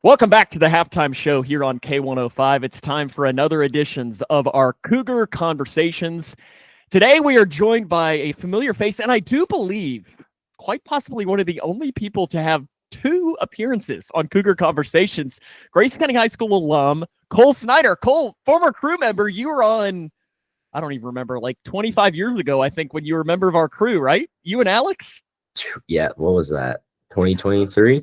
Welcome back to the halftime show here on K105. It's time for another editions of our Cougar Conversations. Today we are joined by a familiar face, and I do believe quite possibly one of the only people to have two appearances on Cougar Conversations. Grayson County High School alum, Kole Snyder. Kole, former crew member, you were on, I don't even remember, like 25 years ago, I think, when you were a member of our crew, right? You and Alex? Yeah, what was that? 2023?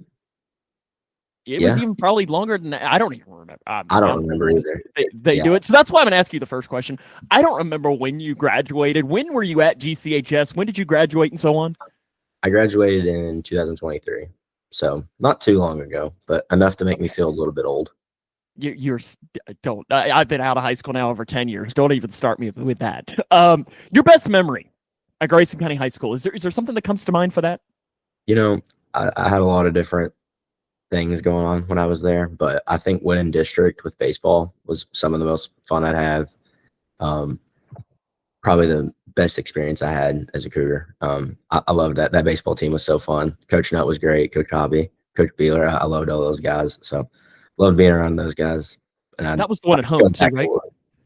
It was even probably longer than that. I don't even remember. I don't remember either. They do it. So that's why I'm going to ask you the first question. I don't remember when you graduated. When were you at GCHS? When did you graduate and so on? I graduated in 2023. So not too long ago, but enough to make me feel a little bit old. I've been out of high school now over 10 years. Don't even start me with that. Your best memory at Grayson County High School. Is there something that comes to mind for that? You know, I had a lot of different things going on when I was there, but I think winning district with baseball was some of the most fun I'd have. Probably the best experience I had as a Cougar. I loved that. That baseball team was so fun. Coach Nutt was great. Coach Hobby, Coach Beeler. I loved all those guys. So loved being around those guys. And that was the one at home too, right?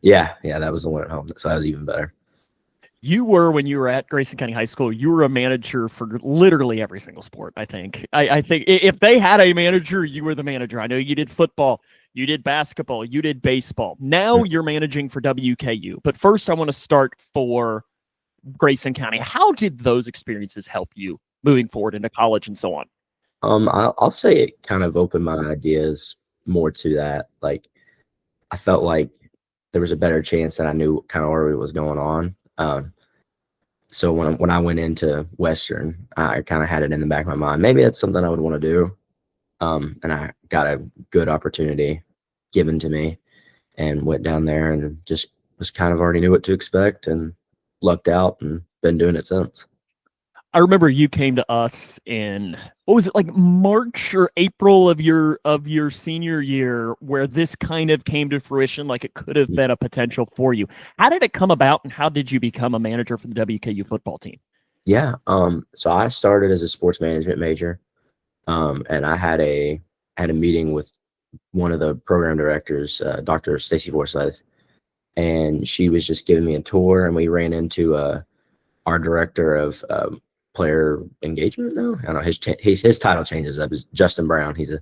Yeah, that was the one at home. So that was even better. You were, when you were at Grayson County High School, you were a manager for literally every single sport, I think. I think if they had a manager, you were the manager. I know you did football, you did basketball, you did baseball. Now you're managing for WKU. But first, I want to start for Grayson County. How did those experiences help you moving forward into college and so on? I'll say it kind of opened my ideas more to that. Like, I felt like there was a better chance that I knew kind of where it was going on. So when I went into Western, I kind of had it in the back of my mind. Maybe that's something I would want to do. And I got a good opportunity given to me and went down there and just was kind of already knew what to expect and lucked out and been doing it since. I remember you came to us in, what was it, like March or April of your senior year, where this kind of came to fruition, like it could have been a potential for you. How did it come about, and how did you become a manager for the WKU football team? Yeah, so I started as a sports management major, and I had a meeting with one of the program directors, Dr. Stacy Forsyth, and she was just giving me a tour, and we ran into our director of player engagement now. I don't know, his title changes up. It's Justin Brown. He's a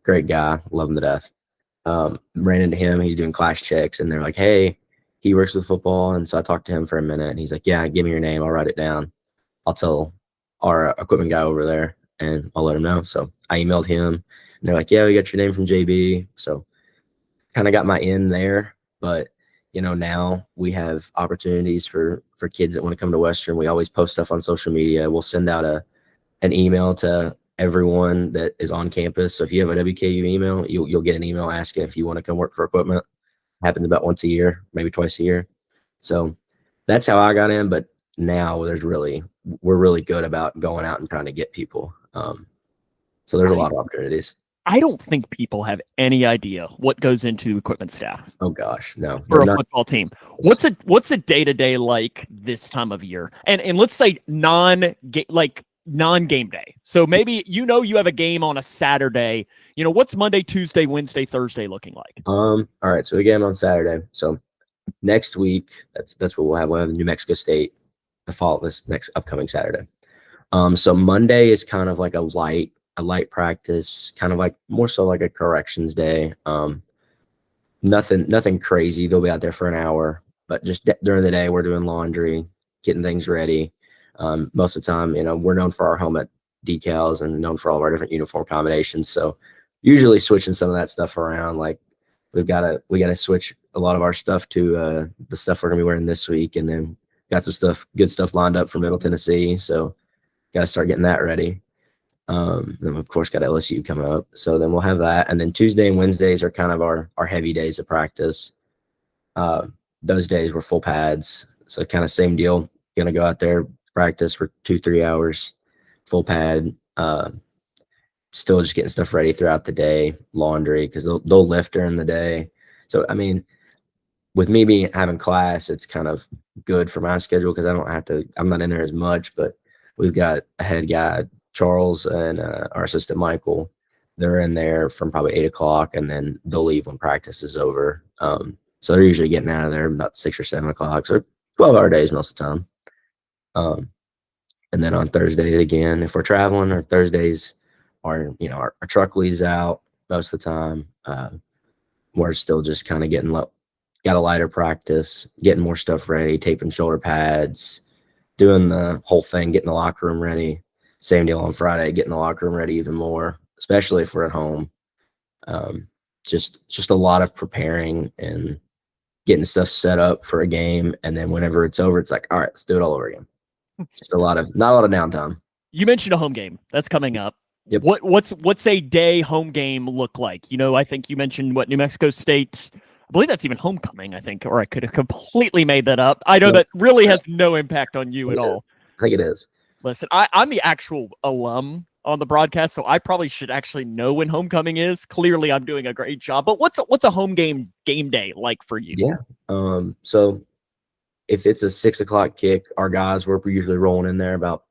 great guy. Love him to death. Ran into him. He's doing class checks, and they're like, hey, he works with football. And so I talked to him for a minute, and he's like, yeah, give me your name. I'll write it down. I'll tell our equipment guy over there, and I'll let him know. So I emailed him, and they're like, yeah, we got your name from JB. So kind of got my in there. But now we have opportunities for kids that want to come to Western. We always post stuff on social media. We'll send out an email to everyone that is on campus. So if you have a WKU email, you'll get an email asking if you want to come work for equipment. Happens about once a year, maybe twice a year. So that's how I got in. But now we're really good about going out and trying to get people. So there's a lot of opportunities. I don't think people have any idea what goes into equipment staff. Oh gosh, no. For a football team. What's a day-to-day like this time of year? And let's say non-game day. So maybe you have a game on a Saturday. What's Monday, Tuesday, Wednesday, Thursday looking like? All right, so we game on Saturday. So next week, that's what we'll have. We'll have New Mexico State this next upcoming Saturday. So Monday is kind of like a light practice, kind of like more so like a corrections day. Nothing crazy. They'll be out there for an hour, but just during the day, we're doing laundry, getting things ready. Most of the time, we're known for our helmet decals and known for all of our different uniform combinations. So usually switching some of that stuff around, like we got to switch a lot of our stuff to the stuff we're gonna be wearing this week, and then got some good stuff lined up for Middle Tennessee. So got to start getting that ready. Then of course got LSU coming up, so then we'll have that, and then Tuesday and Wednesdays are kind of our heavy days of practice. Those days we're full pads, so kind of same deal. Gonna go out there, practice for 2-3 hours, full pad. Still just getting stuff ready throughout the day, laundry, because they'll lift during the day. So I mean, with me having class, it's kind of good for my schedule because I'm not in there as much, but we've got a head guy, Charles, and our assistant Michael. they're in there from probably 8 o'clock, and then they'll leave when practice is over. So they're usually getting out of there about 6 or 7 o'clock. So 12-hour days most of the time. And then on Thursday again, if we're traveling, or Thursdays, our truck leaves out most of the time. We're still just kind of got a lighter practice, getting more stuff ready, taping shoulder pads, doing the whole thing, getting the locker room ready. Same deal on Friday, getting the locker room ready even more, especially if we're at home. Just a lot of preparing and getting stuff set up for a game, and then whenever it's over, it's like, all right, let's do it all over again. Just not a lot of downtime. You mentioned a home game that's coming up. Yep. What's a day home game look like? I think you mentioned New Mexico State. I believe that's even homecoming, I think, or I could have completely made that up. I know that really has no impact on you at all. I think it is. Listen, I'm the actual alum on the broadcast, so I probably should actually know when homecoming is. Clearly, I'm doing a great job. But what's a home game day like for you? Yeah. So if it's a 6 o'clock kick, our guys, we're usually rolling in there about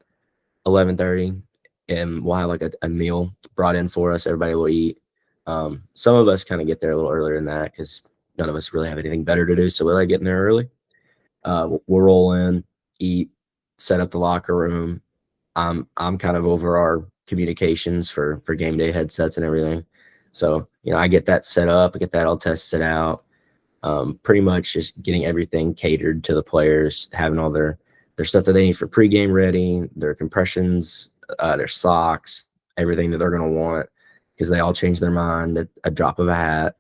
11:30, and we'll have like a meal brought in for us. Everybody will eat. Some of us kind of get there a little earlier than that because none of us really have anything better to do, so we like getting there early. We'll roll in, eat, set up the locker room. I'm kind of over our communications for game day headsets and everything. So, I get that set up, I get that all tested out. Pretty much just getting everything catered to the players, having all their stuff that they need for pregame ready, their compressions, their socks, everything that they're going to want, because they all change their mind at a drop of a hat.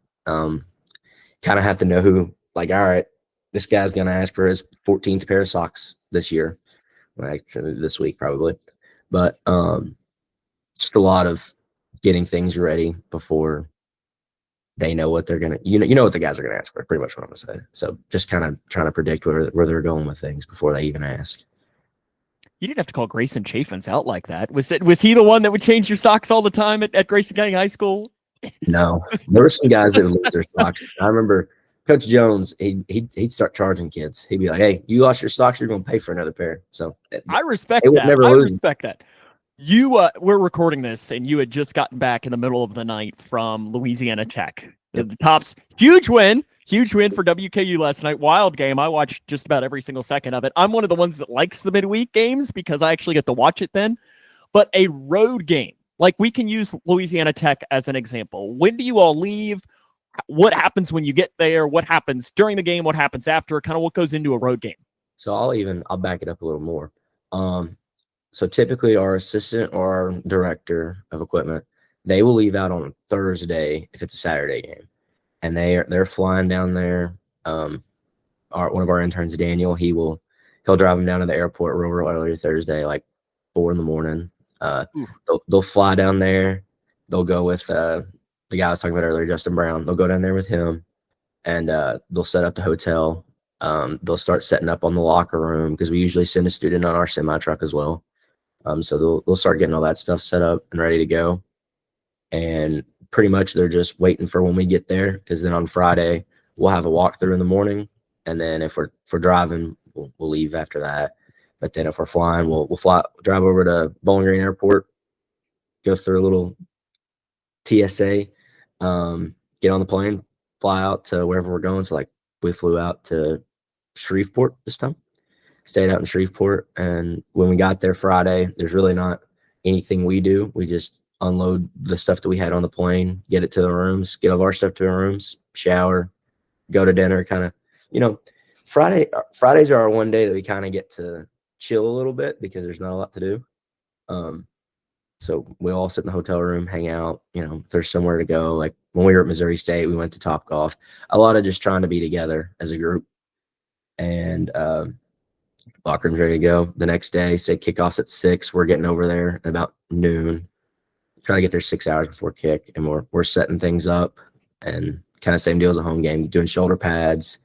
Kind of have to know who, like, all right, this guy's going to ask for his 14th pair of socks this year. Well, actually, this week probably. But just a lot of getting things ready before they know what they're gonna, what the guys are gonna ask for. Pretty much what I'm gonna say. So just kind of trying to predict where they're going with things before they even ask. You didn't have to call Grayson Chaffins out like that. Was he the one that would change your socks all the time at Grayson County High School? No, there were some guys that would lose their socks. I remember Coach Jones. He'd start charging kids. He'd be like, "Hey, you lost your socks. You're gonna pay for another pair." So I respect that. I respect that. We're recording this, and you had just gotten back in the middle of the night from Louisiana Tech. Yep. The Tops, huge win for WKU last night. Wild game. I watched just about every single second of it. I'm one of the ones that likes the midweek games because I actually get to watch it then. But a road game, like, we can use Louisiana Tech as an example. When do you all leave? What happens when you get there? What happens during the game? What happens after? Kind of what goes into a road game. So I'll back it up a little more. So typically our assistant or our director of equipment, they will leave out on Thursday if it's a Saturday game, and they're flying down there. One of our interns, Daniel, he'll drive them down to the airport real early Thursday, like 4 a.m. They'll fly down there. They'll go with the guy I was talking about earlier, Justin Brown. They'll go down there with him, and they'll set up the hotel. They'll start setting up on the locker room because we usually send a student on our semi truck as well. So they'll start getting all that stuff set up and ready to go. And pretty much they're just waiting for when we get there, because then on Friday we'll have a walkthrough in the morning, and then if we're driving, we'll leave after that. But then if we're flying, we'll drive over to Bowling Green Airport, go through a little TSA, get on the plane, fly out to wherever we're going. So like we flew out to Shreveport this time. Stayed out in Shreveport, and when we got there Friday, there's really not anything we do. We just unload the stuff that we had on the plane, get it to the rooms, get all of our stuff to our rooms, shower, go to dinner, kind of, Fridays are our one day that we kind of get to chill a little bit because there's not a lot to do. So we all sit in the hotel room, hang out, if there's somewhere to go. Like when we were at Missouri State, we went to Topgolf. A lot of just trying to be together as a group. And locker room's ready to go. The next day, say kickoff's at 6, we're getting over there at about noon. Try to get there 6 hours before kick, and we're setting things up, and kind of same deal as a home game, doing shoulder pads,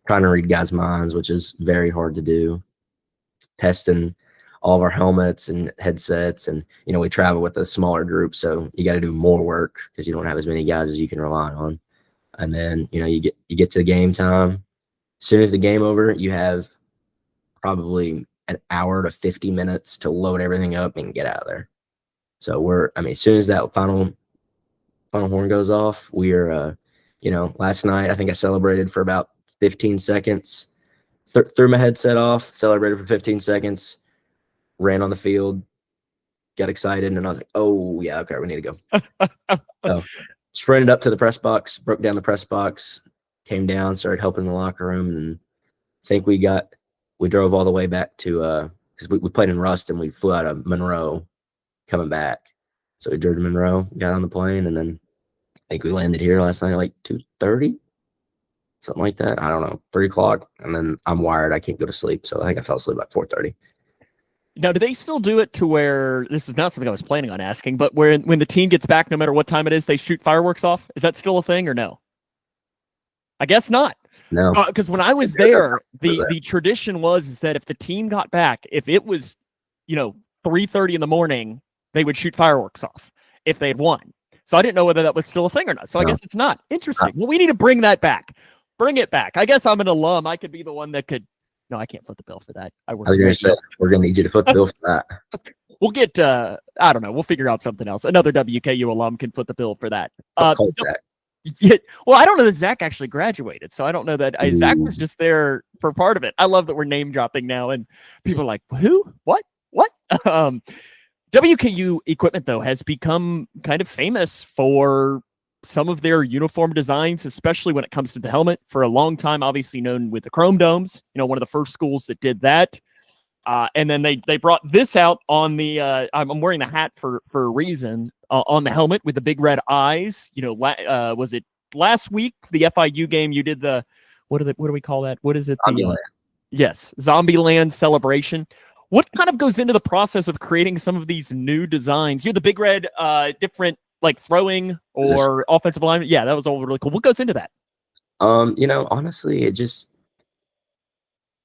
trying to read guys' minds, which is very hard to do. Testing all of our helmets and headsets, and we travel with a smaller group, so you got to do more work because you don't have as many guys as you can rely on. And then you get to the game time. As soon as the game over, you have probably an hour to 50 minutes to load everything up and get out of there. So as soon as that final final horn goes off. We are, last night I think I celebrated for about 15 seconds. Threw my headset off, celebrated for 15 seconds, ran on the field, got excited, and I was like, "Oh yeah, okay, we need to go." So sprinted up to the press box, broke down the press box, came down, started helping in the locker room, and I think we drove all the way back to because we played in Ruston. We flew out of Monroe coming back. So we drove to Monroe, got on the plane, and then I think we landed here last night at like 2:30, something like that. I don't know, 3 o'clock. And then I'm wired. I can't go to sleep. So I think I fell asleep at 4:30. Now, do they still do it to where, this is not something I was planning on asking, but when the team gets back, no matter what time it is, they shoot fireworks off? Is that still a thing or no? I guess not. No. Because when I was there, the tradition is that if the team got back, if it was, 3:30 in the morning, they would shoot fireworks off if they had won. So I didn't know whether that was still a thing or not. So I guess it's not. Interesting. Well, we need to bring that back. Bring it back. I guess I'm an alum. I could be the one that could. No, I can't foot the bill for that. I was going to say, we're going to need you to foot the bill for that. We'll get, I don't know. We'll figure out something else. Another WKU alum can foot the bill for that. Yeah, well, I don't know that Zach actually graduated, so I don't know that Zach was just there for part of it. I love that we're name dropping now, and people are like, who? What? WKU equipment, though, has become kind of famous for some of their uniform designs, especially when it comes to the helmet. For a long time, obviously known with the Chrome Domes, one of the first schools that did that. And then they brought this out on the, I'm wearing the hat for a reason, on the helmet with the big red eyes. Was it last week, the FIU game, you did the, what do we call that? What is it? Yes, Zombieland celebration. What kind of goes into the process of creating some of these new designs? You're the big red, different like throwing or offensive line. Yeah, that was all really cool. What goes into that? Honestly,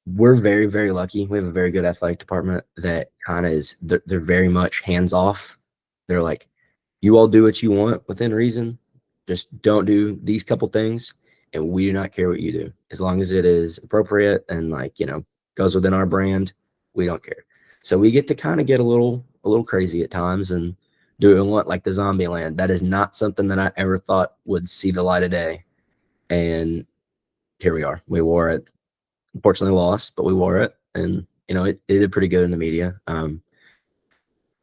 we're very, very lucky. We have a very good athletic department that kind of is, they're very much hands off. They're like, you all do what you want within reason. Just don't do these couple things. And we do not care what you do. As long as it is appropriate and goes within our brand, we don't care. So we get to kind of get a little crazy at times and do what, like the Zombieland. That is not something that I ever thought would see the light of day. And here we are. We wore it. Unfortunately lost, but we wore it, and it did pretty good in the media.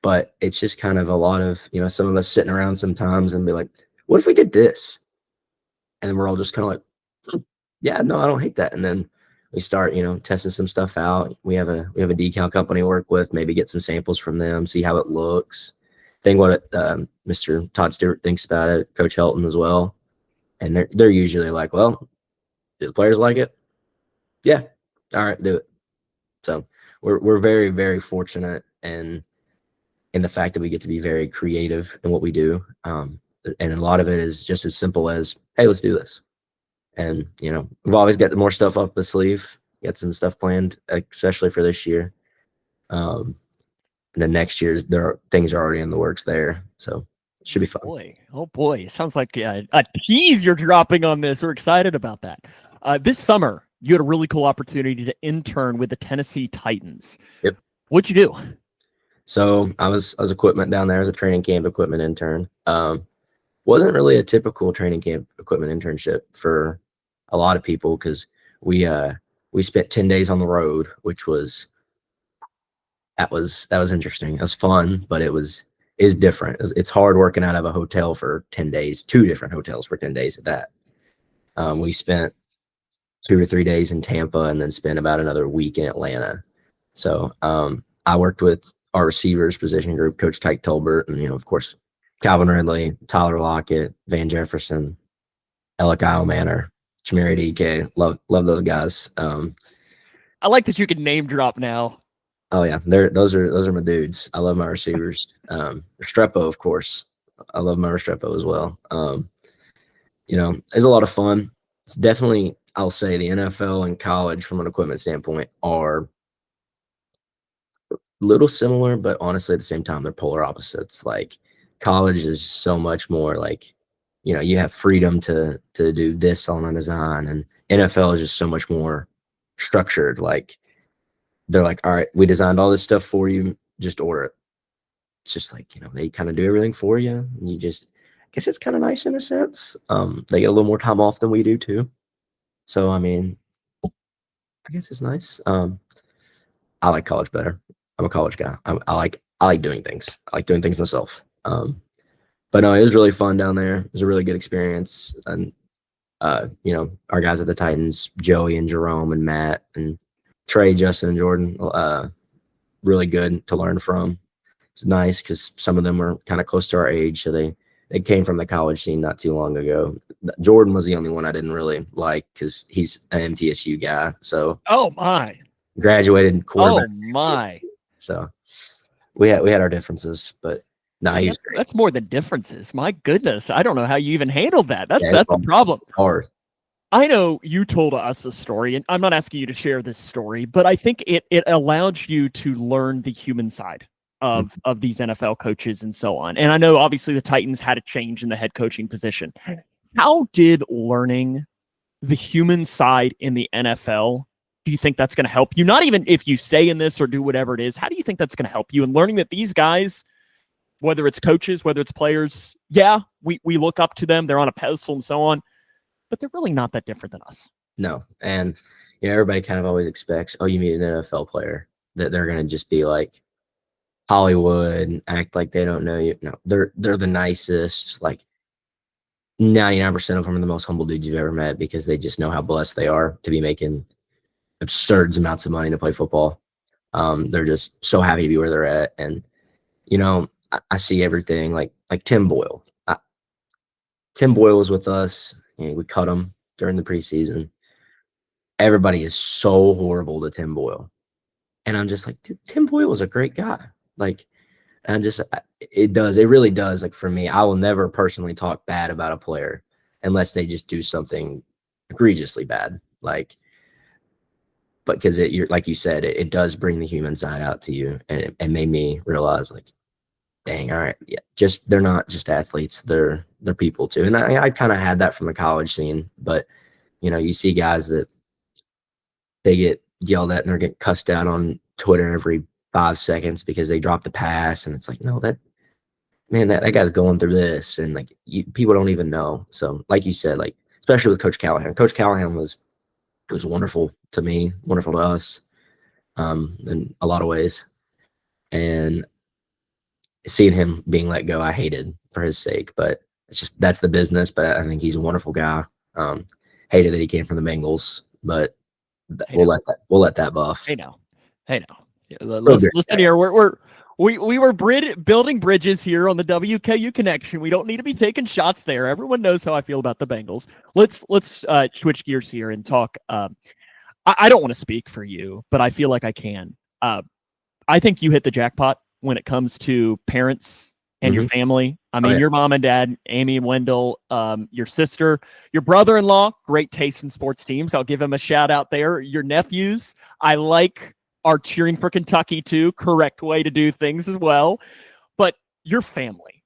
But it's just kind of a lot of some of us sitting around sometimes and be like, what if we did this? And we're all just kind of like, yeah, no, I don't hate that. And then we start testing some stuff out. We have a decal company to work with, maybe get some samples from them, see how it looks, think what Mr. Todd Stewart thinks about it, Coach Helton as well. And they're usually like, well, do the players like it? Yeah. All right, do it. So we're very, very fortunate in the fact that we get to be very creative in what we do. And a lot of it is just as simple as, hey, let's do this. And, we've always got more stuff up the sleeve, get some stuff planned, especially for this year. And then next year's things are already in the works there. So it should be fun. Oh boy. It sounds like a tease you're dropping on this. We're excited about that. This summer, you had a really cool opportunity to intern with the Tennessee Titans. Yep. What'd you do? So I was equipment down there as a training camp equipment intern. Wasn't really a typical training camp equipment internship for a lot of people because we spent 10 days on the road, which was interesting. It was fun, but is different. It's hard working out of a hotel for 10 days, 2 different hotels for 10 days at that. We spent 2 or 3 days in Tampa and then spent about another week in Atlanta. So I worked with our receivers position group, Coach Tyke Tolbert, and of course Calvin Ridley, Tyler Lockett, Van Jefferson, Alec Manor, Chamari DK. Love those guys. I like that you can name drop now. Oh yeah, those are my dudes. I love my receivers. Restrepo, of course. I love my Restrepo as well. It's a lot of fun. It's definitely, I'll say, the NFL and college from an equipment standpoint are a little similar, but honestly at the same time they're polar opposites. Like college is so much more like, you have freedom to do this on a design, and NFL is just so much more structured. Like they're like, all right, we designed all this stuff for you, just order it. It's just like, they kind of do everything for you, and you just guess it's kind of nice in a sense. They get a little more time off than we do too. So I mean, I guess it's nice. I like college better. I'm a college guy. I like doing things. I like doing things myself. But no, it was really fun down there. It was a really good experience. And our guys at the Titans, Joey and Jerome and Matt and Trey, Justin, and Jordan, really good to learn from. It's nice because some of them were kind of close to our age, so they came from the college scene not too long ago. Jordan was the only one I didn't really like because he's an MTSU guy. So Oh my. graduated quarterback. Oh my. So we had our differences, but no, Man, he's great. that's more than differences. My goodness. I don't know how you even handled that. That's Yeah, the problem. It's hard. I know you told us a story, and I'm not asking you to share this story, but I think it allowed you to learn the human side of these NFL coaches and so on. And I know obviously the Titans had a change in the head coaching position. How did learning the human side in the NFL, do you think that's going to help you? Not even if you stay in this or do whatever it is, how do you think that's going to help you in learning that these guys, whether it's coaches, whether it's players, yeah, we look up to them, they're on a pedestal and so on, but they're really not that different than us. No. And everybody kind of always expects, oh, you meet an NFL player, that they're going to just be like Hollywood and act like they don't know you. No, they're the nicest. Like 99% of them are the most humble dudes you've ever met because they just know how blessed they are to be making absurd amounts of money to play football. They're just so happy to be where they're at. And, I see everything like Tim Boyle. Tim Boyle was with us. We cut him during the preseason. Everybody is so horrible to Tim Boyle. And I'm just like, dude, Tim Boyle was a great guy. Like, and it really does. Like for me, I will never personally talk bad about a player unless they just do something egregiously bad. But because you're like you said, it does bring the human side out to you, and it made me realize, like, dang, all right, yeah, they're not just athletes, they're people too. And I kind of had that from the college scene, but you see guys that they get yelled at and they're getting cussed out on Twitter every 5 seconds because they dropped the pass, and it's like, no, that guy's going through this, and like people don't even know. So like you said, like especially with Coach Callahan was wonderful to me, wonderful to us, in a lot of ways. And seeing him being let go, I hated for his sake, but that's the business. But I think he's a wonderful guy. Hated that he came from the Bengals, but we'll let that buff. Hey now. Yeah, listen here. We were building bridges here on the WKU connection. We don't need to be taking shots there. Everyone knows how I feel about the Bengals. Let's switch gears here and talk. I don't want to speak for you, but I feel like I can. I think you hit the jackpot when it comes to parents and your family. I mean, your mom and dad, Amy and Wendell, your sister, your brother-in-law, great taste in sports teams. I'll give him a shout out there. Your nephews, I like, are cheering for Kentucky too. Correct way to do things as well. But your family,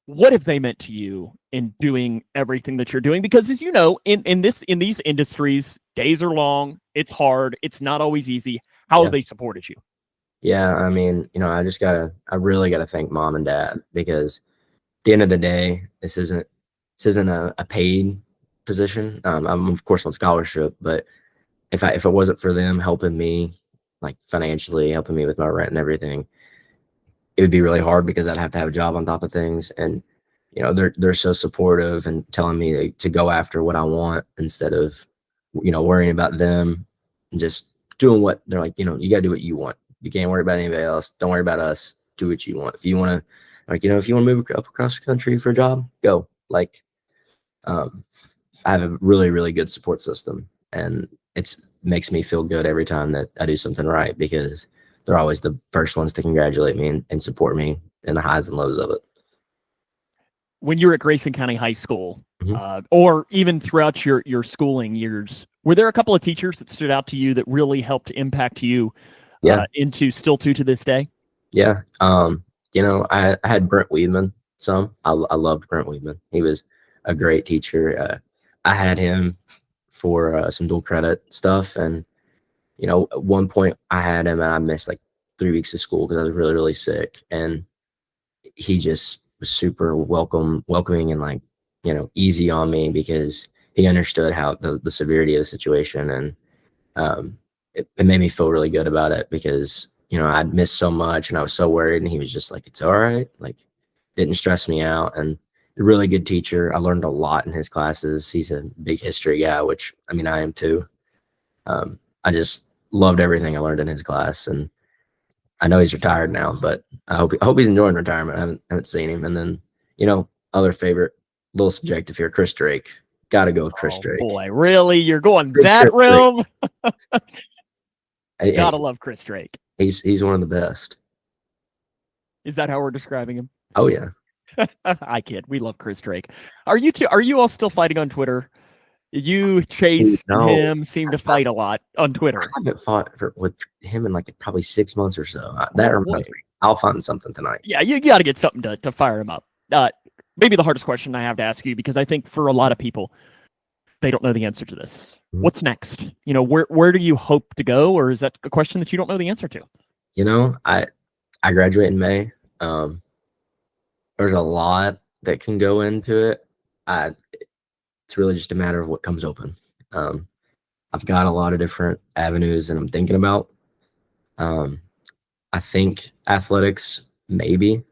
what have they meant to you in doing everything that you're doing? Because as you know, in these industries, days are long. It's hard. It's not always easy. How have they supported you? Yeah, I mean, I really gotta thank mom and dad, because at the end of the day, this isn't a paid position. I'm of course on scholarship, but if it wasn't for them helping me, like financially, helping me with my rent and everything, it would be really hard because I'd have to have a job on top of things. And they're so supportive and telling me to go after what I want instead of worrying about them and just doing what they're like. You got to do what you want. You can't worry about anybody else. Don't worry about us. Do what you want. If you want to, if you want to move up across the country for a job, go. I have a really, really good support system, and it makes me feel good every time that I do something right, because they're always the first ones to congratulate me and support me in the highs and lows of it. When you were at Grayson County High School, or even throughout your schooling years, were there a couple of teachers that stood out to you that really helped impact you? Into still to this day? Yeah. I had Brent Weedman. I loved Brent Weedman. He was a great teacher. I had him for some dual credit stuff. And, at one point I had him and I missed like 3 weeks of school because I was really, really sick. And he just was super welcoming and like, you know, easy on me because he understood how the severity of the situation. And it made me feel really good about it because, you know, I'd missed so much and I was so worried, and he was just like, it's all right. Like, didn't stress me out. And a really good teacher. I learned a lot in his classes. He's a big history guy, which I mean, I am too. I just loved everything I learned in his class. And I know he's retired now, but I hope he's enjoying retirement. I haven't seen him. And then, you know, other favorite, little subjective here, Chris Drake. Got to go with Chris Drake. Boy, really? You're going Big that Chris realm? Hey, Gotta love Chris Drake. He's one of the best. Is that how we're describing him? Oh yeah. I kid. We love Chris Drake. Are you all still fighting on Twitter? You, Chase, him seem to fight a lot on Twitter. I haven't fought with him in like probably 6 months or so. That reminds me. I'll find something tonight. Yeah, you got to get something to fire him up. Maybe the hardest question I have to ask you, because I think for a lot of people, they don't know the answer to this. Mm-hmm. What's next? You know, where do you hope to go, or is that a question that you don't know the answer to? You know, I graduate in May. There's a lot that can go into it. It's really just a matter of what comes open. I've got a lot of different avenues that I'm thinking about. I think athletics, maybe.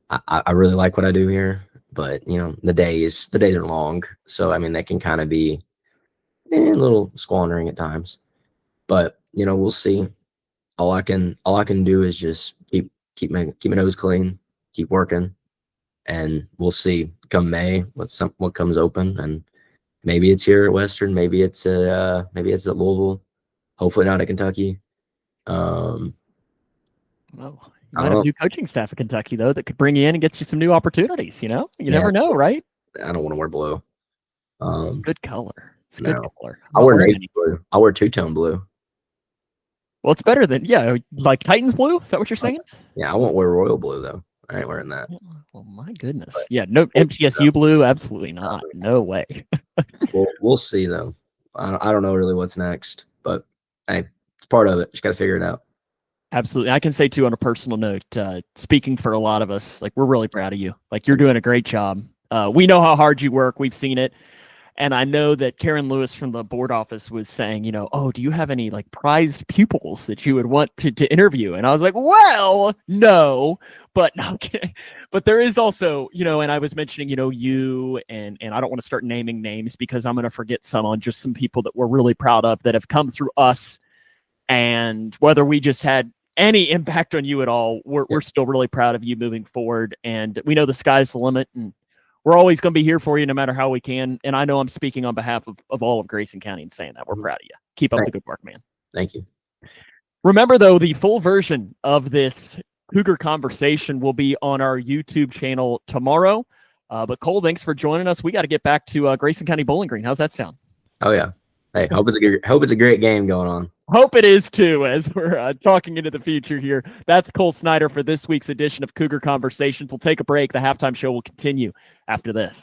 I really like what I do here, but you know, the days are long, so I mean, they can kind of be a little squandering at times. But you know, we'll see. All I can do is just keep my nose clean, keep working, and we'll see come May what comes open. And maybe it's here at Western, maybe it's at Louisville, hopefully not at Kentucky. Well, you might have a new coaching staff at Kentucky, though, that could bring you in and get you some new opportunities. You know, you never know, right? I don't want to wear blue. It's a good color. It's a good color. I wear navy blue. I wear two-tone blue. Well, it's better than, like Titans blue. Is that what you're saying? Yeah, I won't wear royal blue though. I ain't wearing that. Oh my goodness. But yeah, no MTSU blue. Absolutely not. No way. We'll see though. I don't know really what's next, but hey, it's part of it. Just got to figure it out. Absolutely. I can say too, on a personal note, speaking for a lot of us, like, we're really proud of you. Like, you're doing a great job. We know how hard you work. We've seen it. And I know that Karen Lewis from the board office was saying, you know, oh, do you have any like prized pupils that you would want to interview? And I was like, well, no, but there is also, you know, and I was mentioning, you know, you and I don't want to start naming names because I'm going to forget some people that we're really proud of that have come through us. And whether we just had any impact on you at all, we're still really proud of you moving forward. And we know the sky's the limit, and we're always going to be here for you no matter how we can. And I know I'm speaking on behalf of all of Grayson County and saying that we're proud of you. Keep up the good work, man. Thank you. Remember, though, the full version of this Cougar conversation will be on our YouTube channel tomorrow. But Kole, thanks for joining us. We got to get back to Grayson County Bowling Green. How's that sound? Oh, yeah. Hey, hope it's a great game going on. Hope it is too, as we're talking into the future here. That's Kole Snyder for this week's edition of Cougar Conversations. We'll take a break. The halftime show will continue after this.